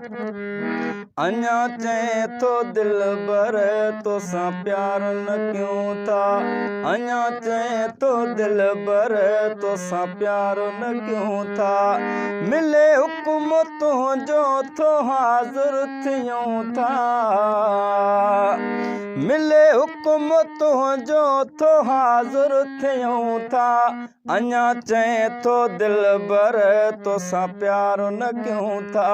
अञा चए थो दिलबर तोसां प्यार न क्यों था। अञा चए थो दिलबर तोसां प्यार न क्यों था। मिले हुकुम तुंहिंजो थो हाज़िर थियूं था। मिले हुकुम तुंहिंजो थो हाज़िर थियूं था। अञा चए थो दिलबर तोसां प्यार न क्यों था।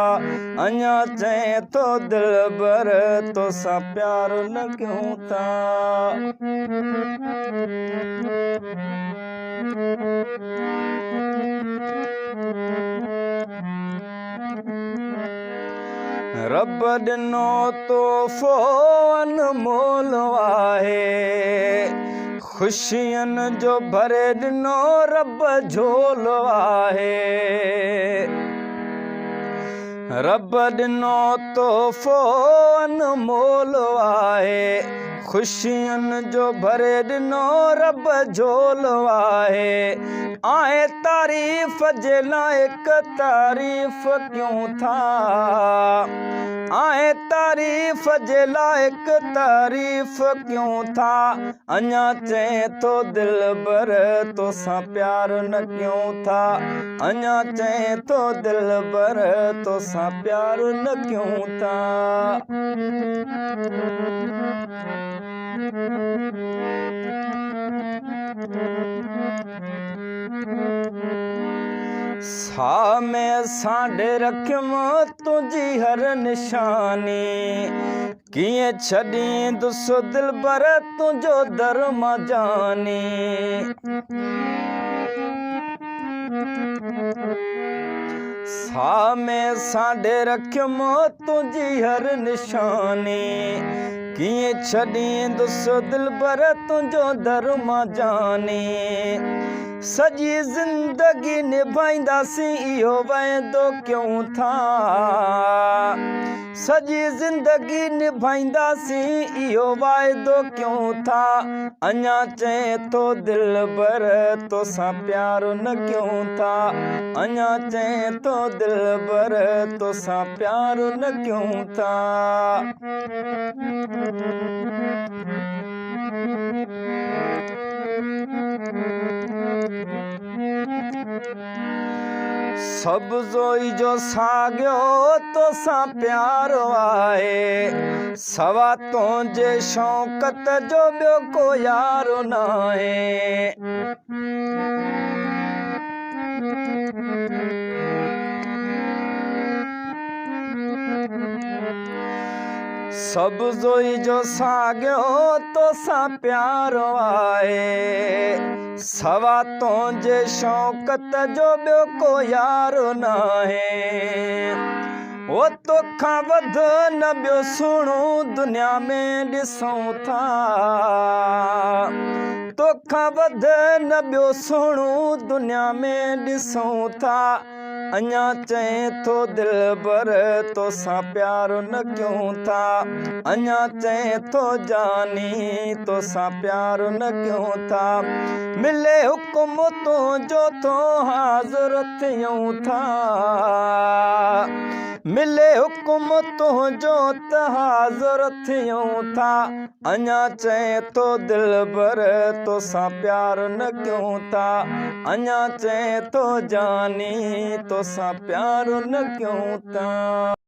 अञा चए थो दिलबर तोसां प्यार न क्यों था। रब ॾिनो तोहफ़ो अनमोल आहे। ख़ुशियुनि जो भरे ॾिनो रब झोल आहे। रब ॾिनो तोहफ़ो अनमोल आहे। ख़ुशियुनि जो भरे ॾिनो रब झोल आहे तारीफ़ जे लाइक़ तारीफ़ क्यों था। आहे तारीफ़ जे लाइक़ तारीफ़ क्यों था। अञा चए थो दिलबर तोसां प्यार न क्यों था। अञा चए थो दिलबर तोसां प्यार न क्यों था। साह में सांडे रखियम तुंहिंजी हर निशानी। कीअं छॾींदुसि दिलबर तुंहिंजो दर मां जानी। साह में सांडे रखियम तुंहिंजी हर निशानी। कीअं छॾींदुसि दिलबर तुंहिंजो दर मां जानी। सॼी ज़िंदगी निभाईंदासीं इहो वाइदो क्यों था। सॼी ज़िंदगी निभाईंदासीं इहो वाइदो क्यों था। अञा चए थो दिलबर तोसां प्यार न क्यों था। अञा चए थो दिलबर तोसां प्यार न क्यों था। सब ज़ोई जो साॻियो तोसां प्यार आहे। सवा तुंहिंजे शौक़त जो ॿियो को यार नाहे। सब ज़ोई जो साॻियो तोसां प्यार आहे। सवा तुंहिंजे शौक़त जो ॿियो को यार नाहे। ओ तोखां वध न ॿियो सुहिणो दुनिया में ॾिसूं था। तोखां वध न ॿियो सुहिणो दुनिया में ॾिसूं था। अञा चए थो दिलबर तोसां प्यार न क्यों था। अञा चए थो जानी तोसां प्यार न क्यों था। मिले हुकुम तुंहिंजो थो हाज़िर थियूं था। मिले हुकुम तुंहिंजो त हाज़िर थियूं था। अञा चए थो दिलबर तोसां प्यार न क्यों था। अञा चए थो जानी तोसां प्यार न क्यों था।